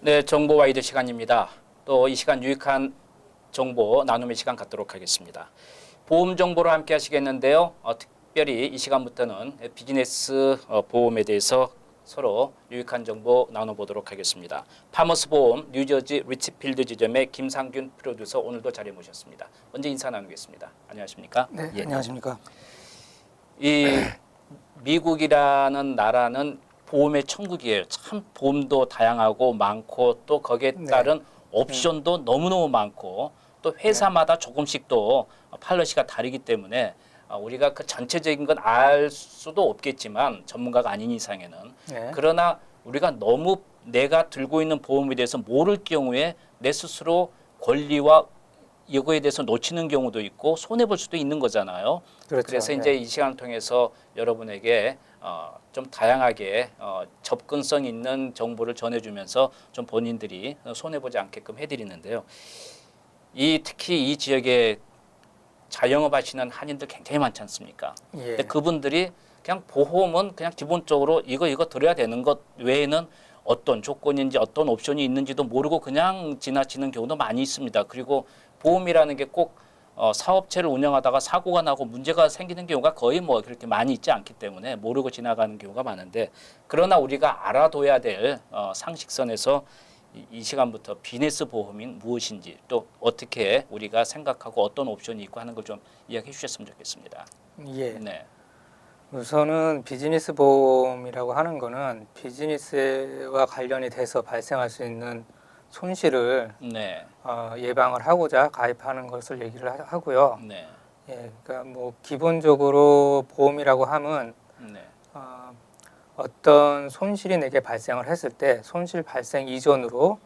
네, 정보 와이드 시간입니다. 또 이 시간 유익한 정보 나눔의 시간 갖도록 하겠습니다. 보험 정보로 함께 하시겠는데요. 특별히 이 시간부터는 비즈니스 보험에 대해서 서로 유익한 정보 나눠보도록 하겠습니다. 파머스 보험 뉴저지 리치필드 지점의 김상균 프로듀서 오늘도 자리에 모셨습니다. 먼저 인사 나누겠습니다. 안녕하십니까? 네, 안녕하십니까? 이 미국이라는 나라는 보험의 천국이에요. 참 보험도 다양하고 많고 또 거기에 따른 옵션도 너무너무 많고 또 회사마다 조금씩 또 팔러시가 다르기 때문에 우리가 그 전체적인 건 알 수도 없겠지만 전문가가 아닌 이상에는 그러나 우리가 너무 내가 들고 있는 보험에 대해서 모를 경우에 내 스스로 권리와 이거에 대해서 놓치는 경우도 있고 손해 볼 수도 있는 거잖아요. 그렇죠. 그래서 이제 이 시간을 통해서 여러분에게 좀 다양하게 접근성 있는 정보를 전해주면서 좀 본인들이 손해 보지 않게끔 해드리는데요. 특히 이 지역에 자영업하시는 한인들 굉장히 많지 않습니까? 근데 그분들이 그냥 보험은 그냥 기본적으로 이거 들어야 되는 것 외에는 어떤 조건인지 어떤 옵션이 있는지도 모르고 그냥 지나치는 경우도 많이 있습니다. 그리고 보험이라는 게 꼭 사업체를 운영하다가 사고가 나고 문제가 생기는 경우가 거의 뭐 그렇게 많이 있지 않기 때문에 모르고 지나가는 경우가 많은데 그러나 우리가 알아둬야 될 상식선에서 이 시간부터 비즈니스 보험인 무엇인지 또 어떻게 우리가 생각하고 어떤 옵션이 있고 하는 걸 좀 이야기해 주셨으면 좋겠습니다. 네. 우선은 비즈니스 보험이라고 하는 거는 비즈니스와 관련이 돼서 발생할 수 있는 손실을 예방을 하고자 가입하는 것을 얘기를 하고요. 그러니까 뭐 기본적으로 보험이라고 하면 어떤 손실이 내게 발생을 했을 때 손실 발생 이전으로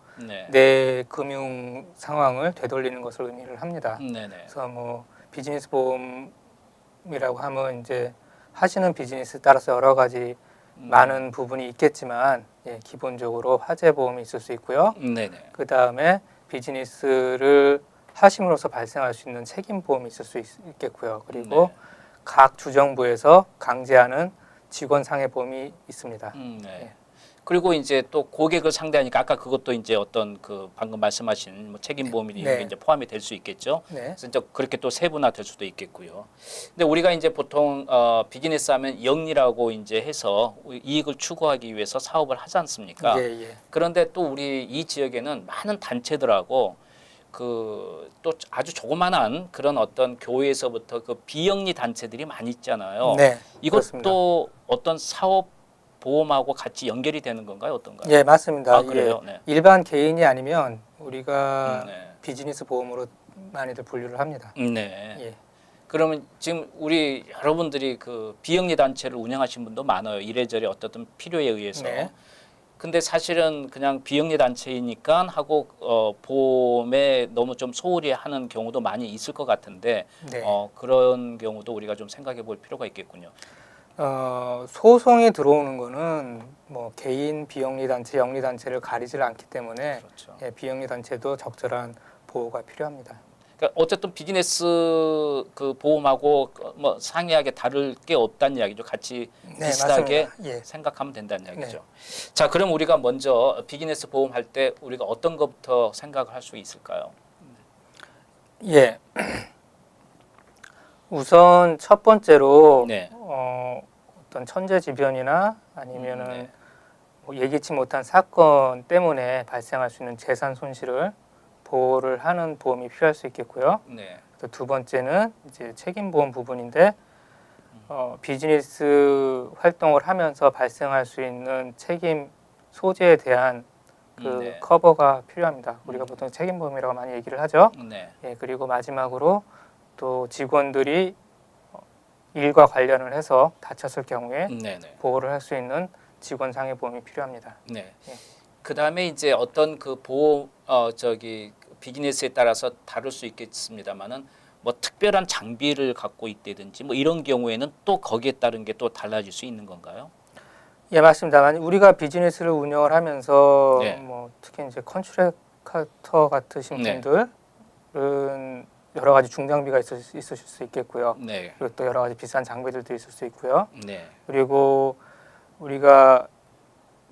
내 금융 상황을 되돌리는 것을 의미를 합니다. 그래서 뭐 비즈니스 보험이라고 하면 이제 하시는 비즈니스에 따라서 여러 가지 많은 부분이 있겠지만 기본적으로 화재 보험이 있을 수 있고요. 그 다음에 비즈니스를 하심으로써 발생할 수 있는 책임 보험이 있을 수 있겠고요. 그리고 각 주정부에서 강제하는 직원 상해 보험이 있습니다. 그리고 이제 또 고객을 상대하니까 아까 그것도 이제 어떤 그 방금 말씀하신 뭐 책임 보험이 이런 게 이제 포함이 될 수 있겠죠. 그래서 이제 그렇게 또 세분화될 수도 있겠고요. 근데 우리가 이제 보통 비즈니스 하면 영리라고 이제 해서 이익을 추구하기 위해서 사업을 하지 않습니까? 그런데 또 우리 이 지역에는 많은 단체들하고 그 또 아주 조그만한 그런 어떤 교회에서부터 그 비영리 단체들이 많이 있잖아요. 이것도 그렇습니다. 어떤 사업 보험하고 같이 연결이 되는 건가요? 어떤가요? 예, 맞습니다. 그래요? 일반 개인이 아니면 우리가 비즈니스 보험으로 많이들 분류를 합니다. 그러면 지금 우리 여러분들이 그 비영리 단체를 운영하신 분도 많아요. 이래저래 어떤 필요에 의해서. 근데 사실은 그냥 비영리 단체이니까 하고 보험에 너무 좀 소홀히 하는 경우도 많이 있을 것 같은데 그런 경우도 우리가 좀 생각해 볼 필요가 있겠군요. 소송이 들어오는 거는 뭐 개인 비영리 단체, 영리 단체를 가리질 않기 때문에 비영리 단체도 적절한 보호가 필요합니다. 그러니까 어쨌든 비즈니스 그 보험하고 뭐 상이하게 다를 게 없다는 이야기죠. 같이 비슷하게 생각하면 된다는 이야기죠. 자, 그럼 우리가 먼저 비즈니스 보험 할 때 우리가 어떤 것부터 생각을 할 수 있을까요? 우선 첫 번째로 어떤 천재지변이나 아니면은 뭐 예기치 못한 사건 때문에 발생할 수 있는 재산 손실을 보호를 하는 보험이 필요할 수 있겠고요. 또 두 번째는 이제 책임 보험 부분인데 비즈니스 활동을 하면서 발생할 수 있는 책임 소재에 대한 그 커버가 필요합니다. 우리가 보통 책임 보험이라고 많이 얘기를 하죠. 그리고 마지막으로 또 직원들이 일과 관련을 해서 다쳤을 경우에 보호를 할 수 있는 직원 상해 보험이 필요합니다. 그 다음에 이제 어떤 그 보험 비즈니스에 따라서 다를 수 있겠습니다만은 뭐 특별한 장비를 갖고 있다든지 뭐 이런 경우에는 또 거기에 따른 게 또 달라질 수 있는 건가요? 예, 맞습니다. 우리가 비즈니스를 운영을 하면서 뭐 특히 이제 컨트랙터 같으신 분들은 여러 가지 중장비가 있으실 수 있겠고요. 그리고 또 여러 가지 비싼 장비들도 있을 수 있고요. 그리고 우리가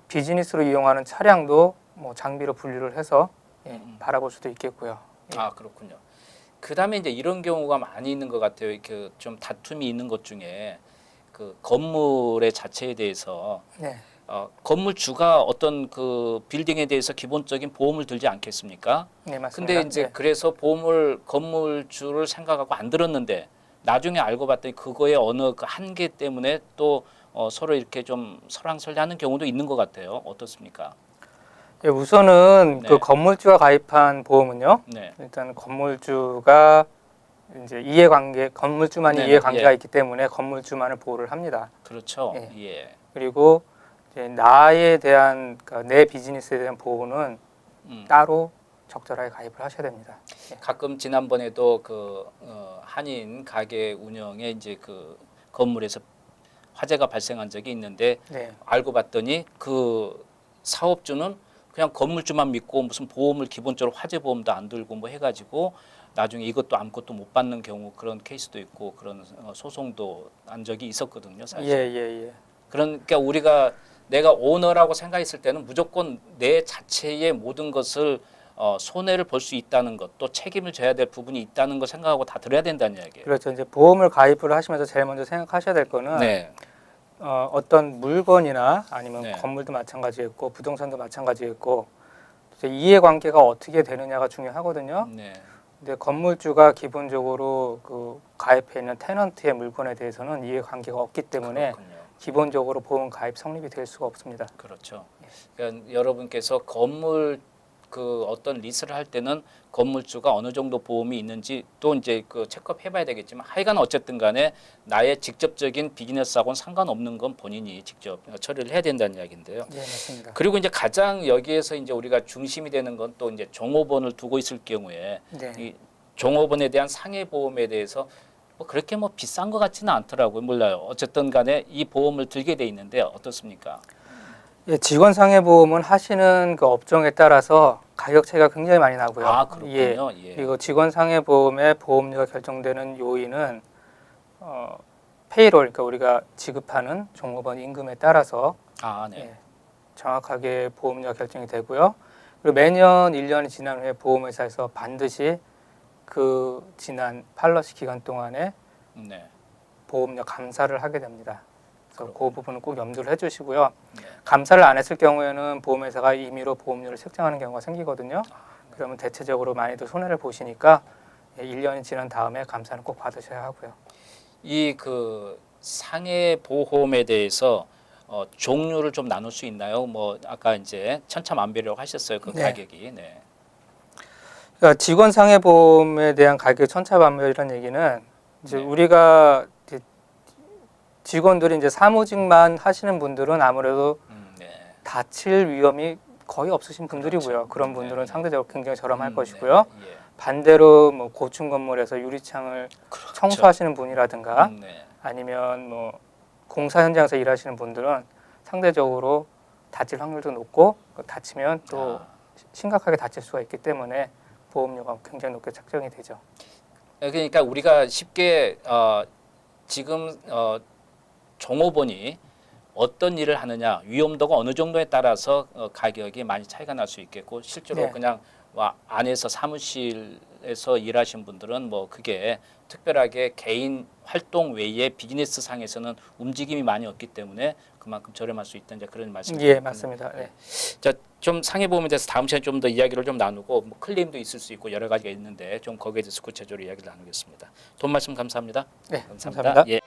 비즈니스로 이용하는 차량도 뭐 장비로 분류를 해서 바라볼 수도 있겠고요. 예. 아 그렇군요. 그다음에 이제 이런 경우가 많이 있는 것 같아요. 그 좀 다툼이 있는 것 중에 그 건물의 자체에 대해서 네. 건물주가 어떤 그 빌딩에 대해서 기본적인 보험을 들지 않겠습니까? 네, 맞습니다. 근데 이제 네. 그래서 보험을 건물주를 생각하고 안 들었는데 나중에 알고 봤더니 그거의 어느 그 한계 때문에 또 서로 이렇게 좀 설왕설래하는 경우도 있는 것 같아요. 어떻습니까? 예, 우선은 네. 그 건물주가 가입한 보험은요. 네. 일단 건물주가 이제 이해관계, 건물주만이 네네, 이해관계가 예. 있기 때문에 건물주만을 보호를 합니다. 그렇죠. 예. 예. 그리고 이제 나에 대한 그러니까 내 비즈니스에 대한 보호는 따로 적절하게 가입을 하셔야 됩니다. 예. 가끔 지난번에도 그 한인 가게 운영에 이제 그 건물에서 화재가 발생한 적이 있는데 네. 알고 봤더니 그 사업주는 그냥 건물주만 믿고 무슨 보험을 기본적으로 화재 보험도 안 들고 뭐 해가지고 나중에 이것도 아무것도 못 받는 경우 그런 케이스도 있고 그런 소송도 난 적이 있었거든요, 사실. 예. 그러니까 우리가 내가 오너라고 생각했을 때는 무조건 내 자체의 모든 것을 손해를 볼 수 있다는 것, 또 책임을 져야 될 부분이 있다는 거 생각하고 다 들어야 된다는 이야기예요. 그렇죠. 이제 보험을 가입을 하시면서 제일 먼저 생각하셔야 될 거는 네. 어떤 물건이나 아니면 네. 건물도 마찬가지겠고 부동산도 마찬가지겠고 이제 이해관계가 어떻게 되느냐가 중요하거든요. 네. 근데 건물주가 기본적으로 그 가입해 있는 테넌트의 물건에 대해서는 이해관계가 없기 때문에 그렇군요. 기본적으로 보험 가입 성립이 될 수가 없습니다. 그렇죠. 그러니까 여러분께서 건물 그 어떤 리스를 할 때는 건물주가 어느 정도 보험이 있는지 또 이제 그 체크해봐야 되겠지만 하여간 어쨌든 간에 나의 직접적인 비즈니스하고는 상관없는 건 본인이 직접 처리를 해야 된다는 이야기인데요. 네, 맞습니다. 그리고 이제 가장 여기에서 이제 우리가 중심이 되는 건 또 이제 종업원을 두고 있을 경우에 네. 이 종업원에 대한 상해 보험에 대해서 뭐 그렇게 뭐 비싼 것 같지는 않더라고요. 몰라요. 어쨌든 간에 이 보험을 들게 돼 있는데 어떻습니까? 예, 직원 상해 보험은 하시는 그 업종에 따라서 가격 차이가 굉장히 많이 나고요. 아 그렇군요. 예. 예. 그리고 직원 상해 보험의 보험료가 결정되는 요인은 페이롤, 그러니까 우리가 지급하는 종업원 임금에 따라서 아 네. 예, 정확하게 보험료가 결정이 되고요. 그리고 매년 1년이 지난 후에 보험회사에서 반드시 그 지난 팔러시 기간 동안에 네. 보험료 감사를 하게 됩니다. 그래서 그 부분은 꼭 염두를 해주시고요. 네. 감사를 안 했을 경우에는 보험회사가 임의로 보험료를 책정하는 경우가 생기거든요. 그러면 대체적으로 많이들 손해를 보시니까 1년이 지난 다음에 감사는 꼭 받으셔야 하고요. 이 그 상해 보험에 대해서 종류를 좀 나눌 수 있나요? 뭐 아까 이제 천차만별이라고 하셨어요. 그 네. 가격이. 네. 그러니까 직원 상해 보험에 대한 가격 천차만별이라는 얘기는 이제 네. 우리가 이제 직원들이 이제 사무직만 하시는 분들은 아무래도 네. 다칠 위험이 거의 없으신 분들이고요. 그렇죠. 그런 분들은 네. 상대적으로 굉장히 저렴할 것이고요. 네. 예. 반대로 뭐 고층 건물에서 유리창을 그렇죠. 청소하시는 분이라든가 네. 아니면 뭐 공사 현장에서 일하시는 분들은 상대적으로 다칠 확률도 높고 다치면 또 심각하게 다칠 수가 있기 때문에 보험료가 굉장히 높게 책정이 되죠. 그러니까 우리가 쉽게 지금 종업원이 어떤 일을 하느냐 위험도가 어느 정도에 따라서 가격이 많이 차이가 날 수 있겠고 실제로 네. 그냥 안에서 사무실에서 일하시는 분들은 뭐 그게 특별하게 개인 활동 외에 비즈니스 상에서는 움직임이 많이 없기 때문에 그만큼 저렴할 수 있다 이제 그런 말씀이시죠. 예, 맞습니다. 네. 자, 좀 상해보험에 대해서 다음 시간에 좀 더 이야기를 좀 나누고 뭐 클레임도 있을 수 있고 여러 가지가 있는데 좀 거기에 대해서 구체적으로 이야기를 나누겠습니다. 돈 말씀 감사합니다. 네, 감사합니다. 예.